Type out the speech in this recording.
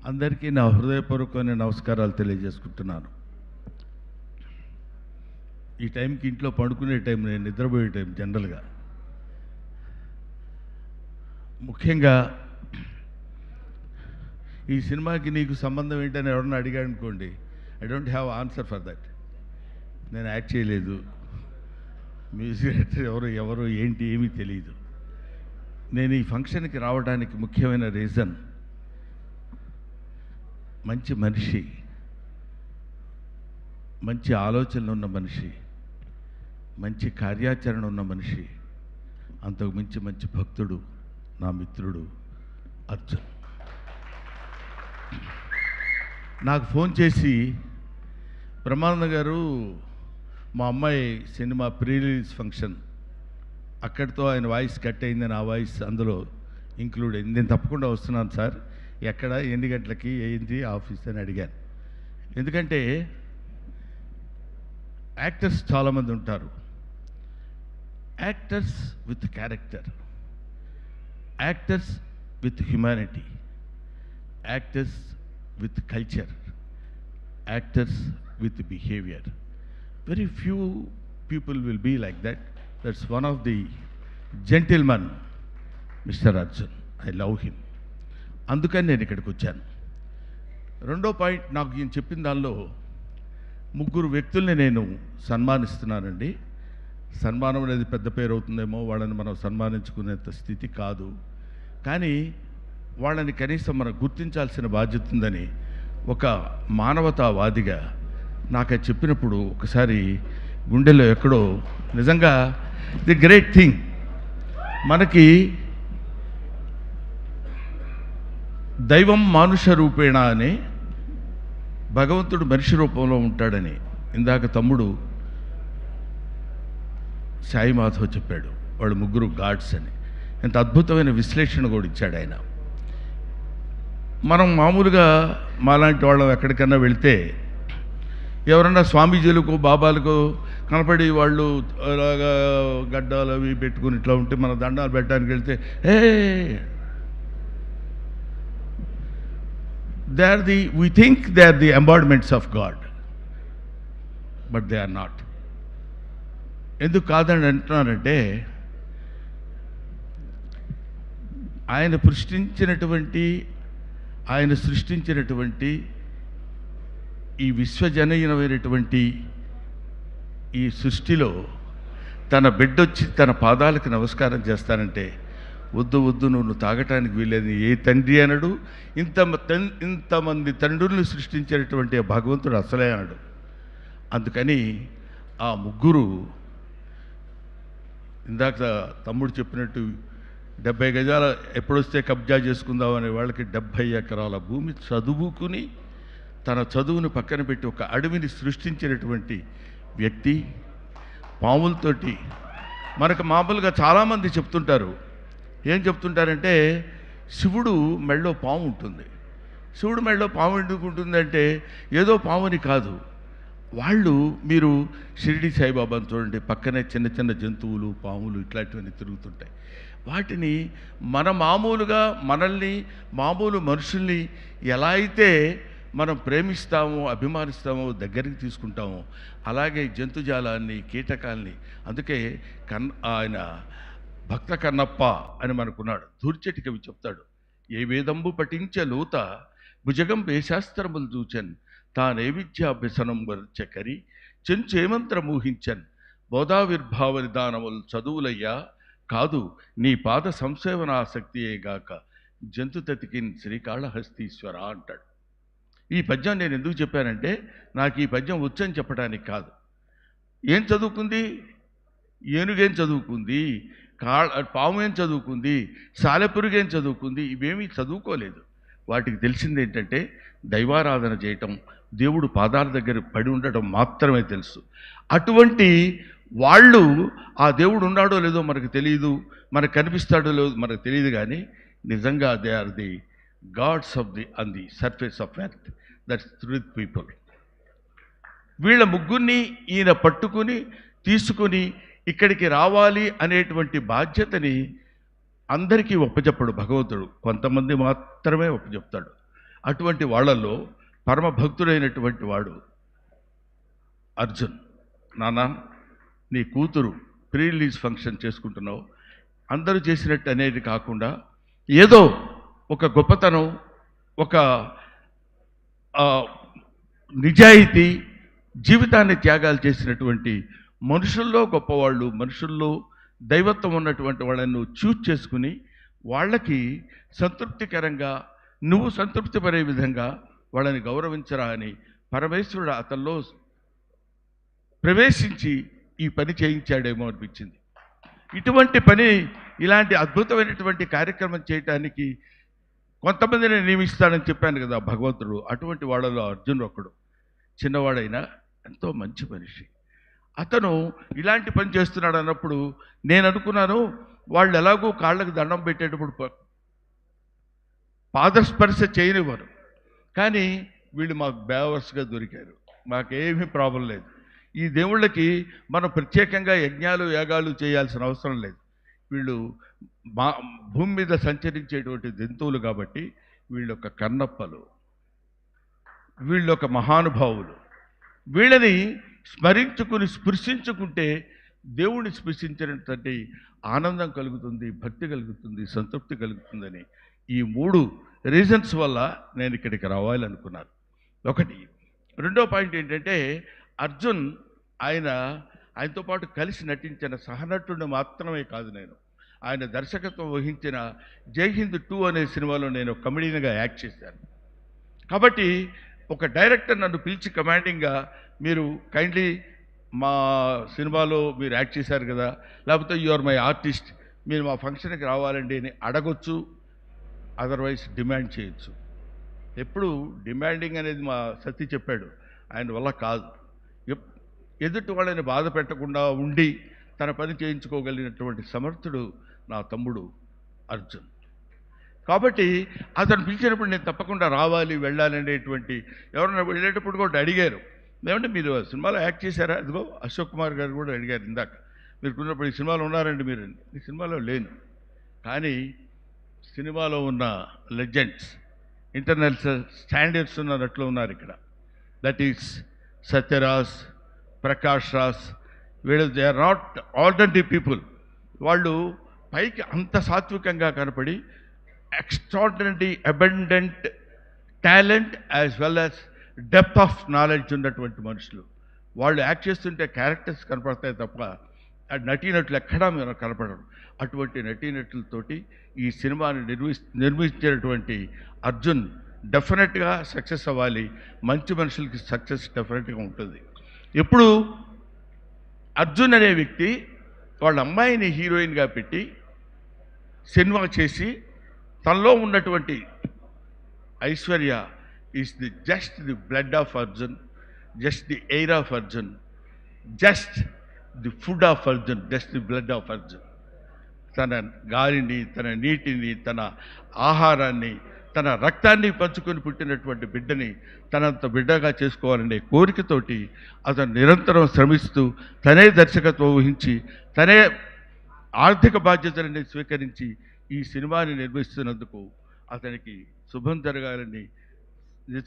అందరికీ నా హృదయపూర్వకమైన నమస్కారాలు తెలియజేసుకుంటున్నాను. ఈ టైంకి ఇంట్లో పడుకునే టైం, నేను నిద్రపోయే టైం జనరల్గా. ముఖ్యంగా ఈ సినిమాకి నీకు సంబంధం ఏంటని ఎవరన్నా అడిగాడు అనుకోండి, I don't have answer for that. నేను యాక్ట్ చేయలేదు, మ్యూజిక్ డైరెక్టర్ ఎవరు ఏంటి ఏమీ తెలియదు. నేను ఈ ఫంక్షన్కి రావడానికి ముఖ్యమైన రీజన్, మంచి మనిషి, మంచి ఆలోచనలు ఉన్న మనిషి, మంచి కార్యాచరణ ఉన్న మనిషి, అంతకు మించి మంచి భక్తుడు, నా మిత్రుడు అర్జున్. నాకు ఫోన్ చేసి, బ్రహ్మానంద గారు మా అమ్మాయి సినిమా ప్రీ రిలీజ్ ఫంక్షన్, అక్కడితో ఆయన వాయిస్ కట్ అయింది, నా వాయిస్ అందులో ఇంక్లూడ్ అయింది, నేను తప్పకుండా వస్తున్నాను సార్, ఎక్కడ, ఎన్ని గంటలకి, ఏంటి ఆఫీస్ అని అడిగాను. ఎందుకంటే యాక్టర్స్ చాలామంది ఉంటారు, actors with character, actors with humanity, actors with culture, actors with behaviour. Very few people will be like that. That's one of the gentlemen, Mr. Arjun. I love him. అందుకని నేను ఇక్కడికి వచ్చాను. రెండో పాయింట్, నాకు ఈయన చెప్పిన దానిలో ముగ్గురు వ్యక్తుల్ని నేను సన్మానిస్తున్నానండి. సన్మానం అనేది పెద్ద పేరు అవుతుందేమో, వాళ్ళని మనం సన్మానించుకునేంత స్థితి కాదు, కానీ వాళ్ళని కనీసం మనం గుర్తించాల్సిన బాధ్యత ఉందని ఒక మానవతావాదిగా నాకు అది చెప్పినప్పుడు ఒకసారి గుండెల్లో ఎక్కడో, నిజంగా ది గ్రేట్ థింగ్, మనకి దైవం మానుష రూపేణ అని, భగవంతుడు మనిషి రూపంలో ఉంటాడని ఇందాక తమ్ముడు సాయి మాధవ్ చెప్పాడు. వాళ్ళు ముగ్గురు గాడ్స్ అని. ఎంత అద్భుతమైన విశ్లేషణ కూడా ఇచ్చాడు ఆయన. మనం మామూలుగా మాలాంటి వాళ్ళం ఎక్కడికన్నా వెళితే ఎవరన్నా స్వామీజీలకు బాబాలకు కనపడి వాళ్ళు అలాగా గడ్డాలు అవి పెట్టుకుని ఇట్లా ఉంటే మన దండాలు పెట్టడానికి వెళ్తే, we think they are the embodiments of God, but they are not. ఎందుకు కాదని అంటున్నానంటే, ఆయన సృష్టించినటువంటి ఈ విశ్వజనీయమైనటువంటి ఈ సృష్టిలో తన బిడ్డొచ్చి తన పాదాలకు నమస్కారం చేస్తానంటే, వద్దు వద్దు నువ్వు తాగటానికి వీలేదు ఏ తండ్రి అనడు. ఇంతమంది తండ్రుల్ని సృష్టించినటువంటి భగవంతుడు అసలే అనడు. అందుకని ఆ ముగ్గురు, ఇందాక తమ్ముడు చెప్పినట్టు 70 గజాల ఎప్పుడొస్తే కబ్జా చేసుకుందామనే వాళ్ళకి 70 ఎకరాల భూమి చదువుకుని, తన చదువును పక్కన పెట్టి ఒక అడవిని సృష్టించినటువంటి వ్యక్తి. పాములతోటి మనకు మామూలుగా చాలామంది చెప్తుంటారు, ఏం చెప్తుంటారంటే శివుడు మెళ్ళో పాము ఉంటుంది. శివుడు మెళ్ళో పాము ఎందుకు ఉంటుందంటే ఏదో పాముని కాదు. మీరు షిరిడి సాయిబాబాను చూడండి, పక్కనే చిన్న చిన్న జంతువులు, పాములు ఇట్లాంటివన్నీ తిరుగుతుంటాయి. వాటిని మనల్ని మామూలు మనుషుల్ని ఎలా అయితే మనం ప్రేమిస్తామో, అభిమానిస్తామో, దగ్గరికి తీసుకుంటామో, అలాగే జంతుజాలాన్ని, కీటకాల్ని. అందుకే ఆయన భక్త కన్నప్ప అని మనకున్నాడు. దూర్చటి కవి చెప్తాడు, ఏ వేదంబు పఠించ లోత భుజగం వేశాస్త్రములు చూచన్, తానే విద్యాభ్యసనం వర్చకరి చెంచేమంత్ర మోహించన్, బోధావిర్భావ నిదానములు చదువులయ్యా కాదు నీ పాద సంసేవనాసక్తియేగాక, జంతుతతికిన్ శ్రీకాళహస్తీశ్వర అంటాడు. ఈ పద్యం నేను ఎందుకు చెప్పానంటే, నాకు ఈ పద్యం వచ్చని చెప్పడానికి కాదు. ఏం చదువుకుంది? ఏనుగేం చదువుకుంది? పాము ఏం చదువుకుంది? సాలెపురుగు ఏం చదువుకుంది? ఇవేమీ చదువుకోలేదు. వాటికి తెలిసింది ఏంటంటే దైవారాధన చేయటం, దేవుడు పాదాల దగ్గర పడి ఉండటం మాత్రమే తెలుసు. అటువంటి వాళ్ళు, ఆ దేవుడు ఉన్నాడో లేదో మనకు తెలియదు, మనకు కనిపిస్తాడో లేదో మనకు తెలియదు, కానీ నిజంగా they are the gods on the surface of earth. That's truth people. వీళ్ళ ముగ్గురిని ఈయన పట్టుకుని తీసుకుని ఇక్కడికి రావాలి అనేటువంటి బాధ్యతని అందరికీ ఒప్పచెప్పడు భగవంతుడు, కొంతమంది మాత్రమే ఒప్పచెప్తాడు. అటువంటి వాళ్ళల్లో పరమ భక్తుడైనటువంటి వాడు అర్జున్. నాన్న, నీ కూతురు ప్రీ రిలీజ్ ఫంక్షన్ చేసుకుంటున్నావు, అందరూ చేసినట్టు అనేది కాకుండా ఏదో ఒక గొప్పతనం, ఒక నిజాయితీ, జీవితాన్ని త్యాగాలు చేసినటువంటి మనుషుల్లో గొప్పవాళ్ళు, మనుషుల్లో దైవత్వం ఉన్నటువంటి వాళ్ళని నువ్వు చూజ్ చేసుకుని వాళ్ళకి సంతృప్తికరంగా నువ్వు సంతృప్తి పడే విధంగా వాళ్ళని గౌరవించరా అని పరమేశ్వరుడు అతనిలో ప్రవేశించి ఈ పని చేయించాడేమో అనిపించింది. ఇటువంటి పని, ఇలాంటి అద్భుతమైనటువంటి కార్యక్రమం చేయటానికి కొంతమందిని నియమిస్తాడని చెప్పాను కదా భగవంతుడు. అటువంటి వాళ్ళలో అర్జున్ ఒకడు. చిన్నవాడైనా ఎంతో మంచి మనిషి. అతను ఇలాంటి పని చేస్తున్నాడు అన్నప్పుడు నేను అనుకున్నాను, వాళ్ళు ఎలాగో కాళ్ళకు దండం పెట్టేటప్పుడు పాదస్పర్శ చేయనివ్వరు, కానీ వీళ్ళు మాకు బేవర్స్గా దొరికారు, మాకేమీ ప్రాబ్లం లేదు. ఈ దేవుళ్ళకి మనం ప్రత్యేకంగా యజ్ఞాలు యాగాలు చేయాల్సిన అవసరం లేదు. వీళ్ళు భూమి మీద సంచరించేటువంటి జంతువులు కాబట్టి వీళ్ళొక కన్నప్పలు, వీళ్ళొక మహానుభావులు. వీళ్ళని స్మరించుకుని స్పృశించుకుంటే దేవుణ్ణి స్పృశించినటువంటి ఆనందం కలుగుతుంది, భక్తి కలుగుతుంది, సంతృప్తి కలుగుతుందని ఈ 3 రీజన్స్ వల్ల నేను ఇక్కడికి రావాలనుకున్నాను. ఒకటి. రెండో పాయింట్ ఏంటంటే, అర్జున్ ఆయనతో పాటు కలిసి నటించిన సహనటుడిని మాత్రమే కాదు, ఆయన దర్శకత్వం వహించిన జై హింద్ 2 అనే సినిమాలో నేను కమెడీగా యాక్ట్ చేశాను. కాబట్టి ఒక డైరెక్టర్ నన్ను పిలిచి కమాండింగ్గా, మీరు కైండ్లీ మా సినిమాలో మీరు యాక్ట్ చేశారు కదా, లేకపోతే యు ఆర్ మై ఆర్టిస్ట్, మీరు మా ఫంక్షన్కి రావాలండి అని అడగొచ్చు, అదర్వైజ్ డిమాండ్ చేయొచ్చు. ఎప్పుడు డిమాండింగ్ అనేది మా సతీ చెప్పాడు, ఆయన వల్ల కాదు. ఎదుటి వాళ్ళని బాధ పెట్టకుండా ఉండి తన పని చేయించుకోగలిగినటువంటి సమర్థుడు నా తమ్ముడు అర్జున్. కాబట్టి అతను పిలిచినప్పుడు నేను తప్పకుండా రావాలి, వెళ్ళాలి అనేటువంటి, ఎవరైనా వెళ్ళేటప్పుడు కూడా అడిగారు, ఏమంటే మీరు సినిమాలో యాక్ట్ చేశారా? అదిగో అశోక్ కుమార్ గారు కూడా అడిగారు ఇందాక, మీరు ఉన్నప్పుడు ఈ సినిమాలో ఉన్నారండి మీరు? ఈ సినిమాలో లేను, కానీ సినిమాలో ఉన్న లెజెండ్స్, ఇంటర్నేషనల్ స్టాండర్డ్స్ ఉన్నట్లు ఉన్నారు ఇక్కడ. That is Sathyaraj, Prakash Raj. వీళ్ళు they are not ordinary people. వాళ్ళు పైకి అంత సాత్వికంగా కనపడి extraordinary abundant talent as well as depth of knowledge ఉన్నటువంటి మనుషులు. వాళ్ళు యాక్ట్ చేస్తుంటే క్యారెక్టర్స్ కనపడతాయి తప్ప నటీనటులు ఎక్కడా మీరు కనపడరు. అటువంటి నటీనటులతోటి ఈ సినిమాని నిర్మించేటువంటి అర్జున్ డెఫినెట్గా సక్సెస్ అవ్వాలి. మంచి మనుషులకి సక్సెస్ డెఫినెట్గా ఉంటుంది. ఎప్పుడు అర్జున్ అనే వ్యక్తి వాళ్ళ అమ్మాయిని హీరోయిన్గా పెట్టి సినిమా చేసి తనలో ఉన్నటువంటి Aishwarya is just the blood of Arjun, just the air of Arjun, just the food of Arjun, just the blood of Arjun. తన గాలిని, తన నీటిని, తన ఆహారాన్ని, తన రక్తాన్ని పంచుకొని పుట్టినటువంటి బిడ్డని తనంత బిడ్డగా చేసుకోవాలనే కోరికతోటి అతను నిరంతరం శ్రమిస్తూ తనే దర్శకత్వం వహించి తనే ఆర్థిక బాధ్యతలని స్వీకరించి ఈ సినిమాని నిర్మిస్తున్నందుకు అతనికి శుభం జరగాలని నిజం